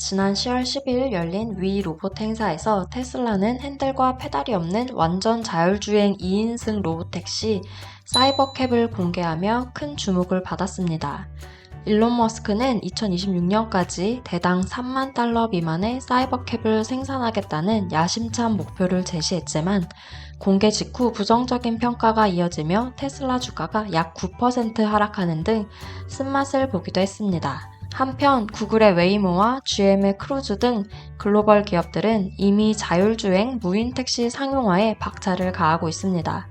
지난 10월 12일 열린 위 로봇 행사에서 테슬라는 핸들과 페달이 없는 완전 자율주행 2인승 로봇택시 사이버캡을 공개하며 큰 주목을 받았습니다. 일론 머스크는 2026년까지 대당 3만 달러 미만의 사이버캡을 생산하겠다는 야심찬 목표를 제시했지만 공개 직후 부정적인 평가가 이어지며 테슬라 주가가 약 9% 하락하는 등 쓴맛을 보기도 했습니다. 한편 구글의 웨이모와 GM의 크루즈 등 글로벌 기업들은 이미 자율주행 무인 택시 상용화에 박차를 가하고 있습니다.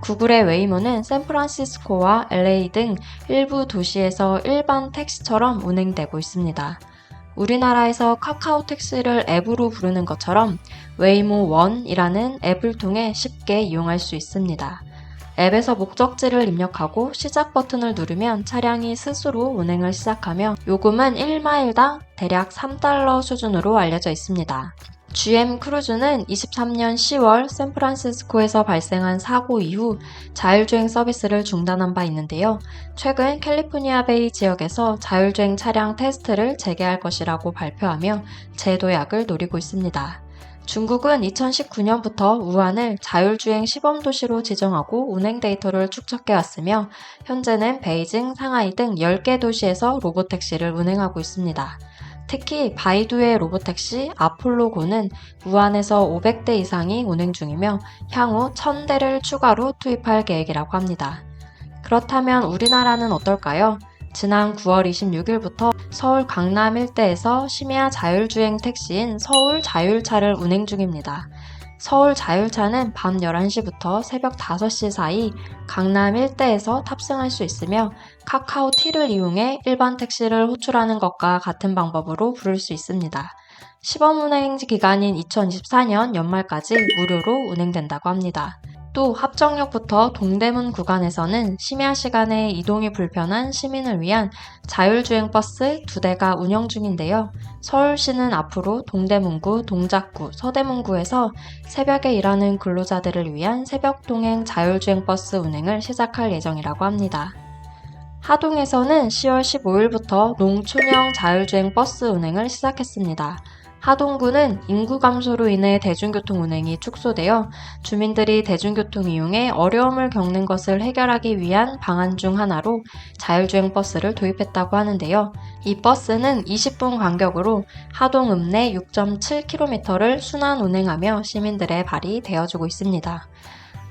구글의 웨이모는 샌프란시스코와 LA 등 일부 도시에서 일반 택시처럼 운행되고 있습니다. 우리나라에서 카카오 택시를 앱으로 부르는 것처럼 웨이모 원이라는 앱을 통해 쉽게 이용할 수 있습니다. 앱에서 목적지를 입력하고 시작 버튼을 누르면 차량이 스스로 운행을 시작하며 요금은 1마일당 대략 3달러 수준으로 알려져 있습니다. GM 크루즈는 23년 10월 샌프란시스코에서 발생한 사고 이후 자율주행 서비스를 중단한 바 있는데요. 최근 캘리포니아 베이 지역에서 자율주행 차량 테스트를 재개할 것이라고 발표하며 재도약을 노리고 있습니다. 중국은 2019년부터 우한을 자율주행 시범도시로 지정하고 운행 데이터를 축적해왔으며 현재는 베이징, 상하이 등 10개 도시에서 로봇택시를 운행하고 있습니다. 특히 바이두의 로봇택시 아폴로고는 우한에서 500대 이상이 운행 중이며 향후 1000대를 추가로 투입할 계획이라고 합니다. 그렇다면 우리나라는 어떨까요? 지난 9월 26일부터 서울 강남 일대에서 심야 자율주행 택시인 서울 자율차를 운행 중입니다. 서울 자율차는 밤 11시부터 새벽 5시 사이 강남 일대에서 탑승할 수 있으며 카카오티를 이용해 일반 택시를 호출하는 것과 같은 방법으로 부를 수 있습니다. 시범 운행 기간인 2024년 연말까지 무료로 운행된다고 합니다. 또 합정역부터 동대문 구간에서는 심야 시간에 이동이 불편한 시민을 위한 자율주행 버스 2대가 운영 중인데요. 서울시는 앞으로 동대문구, 동작구, 서대문구에서 새벽에 일하는 근로자들을 위한 새벽 동행 자율주행 버스 운행을 시작할 예정이라고 합니다. 하동에서는 10월 15일부터 농촌형 자율주행 버스 운행을 시작했습니다. 하동구는 인구 감소로 인해 대중교통 운행이 축소되어 주민들이 대중교통 이용에 어려움을 겪는 것을 해결하기 위한 방안 중 하나로 자율주행 버스를 도입했다고 하는데요. 이 버스는 20분 간격으로 하동 읍내 6.7km를 순환 운행하며 시민들의 발이 되어주고 있습니다.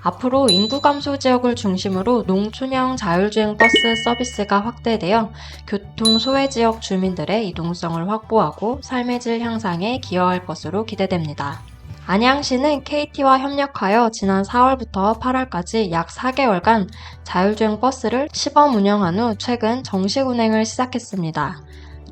앞으로 인구 감소 지역을 중심으로 농촌형 자율주행 버스 서비스가 확대되어 교통 소외 지역 주민들의 이동성을 확보하고 삶의 질 향상에 기여할 것으로 기대됩니다. 안양시는 KT와 협력하여 지난 4월부터 8월까지 약 4개월간 자율주행 버스를 시범 운영한 후 최근 정식 운행을 시작했습니다.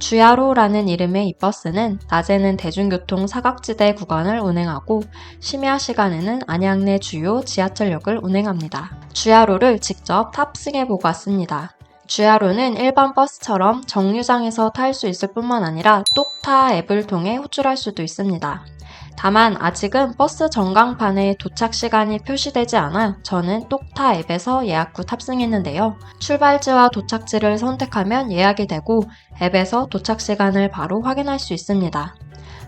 주야로라는 이름의 이 버스는 낮에는 대중교통 사각지대 구간을 운행하고 심야 시간에는 안양 내 주요 지하철역을 운행합니다. 주야로를 직접 탑승해보고 왔습니다. 주야로는 일반 버스처럼 정류장에서 탈 수 있을 뿐만 아니라 똑타 앱을 통해 호출할 수도 있습니다. 다만 아직은 버스 전광판에 도착 시간이 표시되지 않아 저는 똑타 앱에서 예약 후 탑승했는데요. 출발지와 도착지를 선택하면 예약이 되고 앱에서 도착 시간을 바로 확인할 수 있습니다.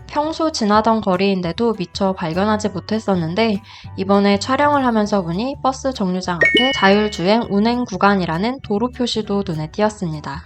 평소 지나던 거리인데도 미처 발견하지 못했었는데 이번에 촬영을 하면서 보니 버스 정류장 앞에 자율주행 운행 구간이라는 도로 표시도 눈에 띄었습니다.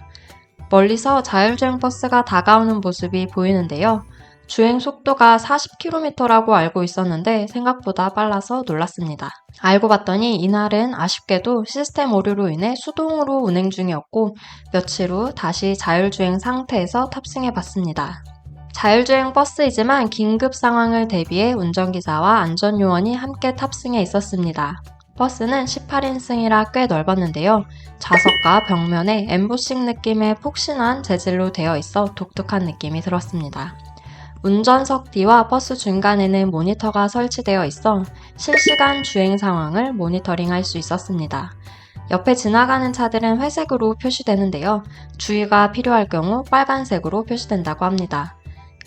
멀리서 자율주행 버스가 다가오는 모습이 보이는데요. 주행 속도가 40km라고 알고 있었는데 생각보다 빨라서 놀랐습니다. 알고 봤더니 이날은 아쉽게도 시스템 오류로 인해 수동으로 운행 중이었고 며칠 후 다시 자율주행 상태에서 탑승해봤습니다. 자율주행 버스이지만 긴급 상황을 대비해 운전기사와 안전요원이 함께 탑승해 있었습니다. 버스는 18인승이라 꽤 넓었는데요. 좌석과 벽면에 엠보싱 느낌의 폭신한 재질로 되어 있어 독특한 느낌이 들었습니다. 운전석 뒤와 버스 중간에는 모니터가 설치되어 있어 실시간 주행 상황을 모니터링할 수 있었습니다. 옆에 지나가는 차들은 회색으로 표시되는데요. 주의가 필요할 경우 빨간색으로 표시된다고 합니다.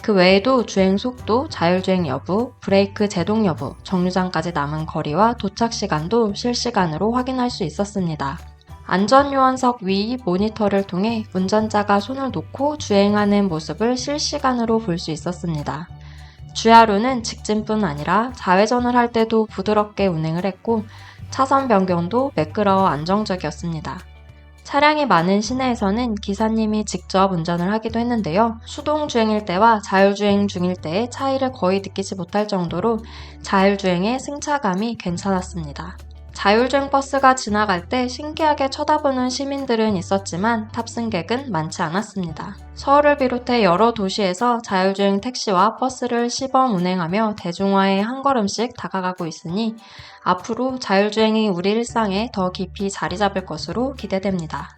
그 외에도 주행 속도, 자율주행 여부, 브레이크 제동 여부, 정류장까지 남은 거리와 도착 시간도 실시간으로 확인할 수 있었습니다. 안전요원석 위 모니터를 통해 운전자가 손을 놓고 주행하는 모습을 실시간으로 볼 수 있었습니다. 주하루는 직진뿐 아니라 좌회전을 할 때도 부드럽게 운행을 했고 차선 변경도 매끄러워 안정적이었습니다. 차량이 많은 시내에서는 기사님이 직접 운전을 하기도 했는데요. 수동 주행일 때와 자율주행 중일 때의 차이를 거의 느끼지 못할 정도로 자율주행의 승차감이 괜찮았습니다. 자율주행 버스가 지나갈 때 신기하게 쳐다보는 시민들은 있었지만 탑승객은 많지 않았습니다. 서울을 비롯해 여러 도시에서 자율주행 택시와 버스를 시범 운행하며 대중화에 한 걸음씩 다가가고 있으니 앞으로 자율주행이 우리 일상에 더 깊이 자리 잡을 것으로 기대됩니다.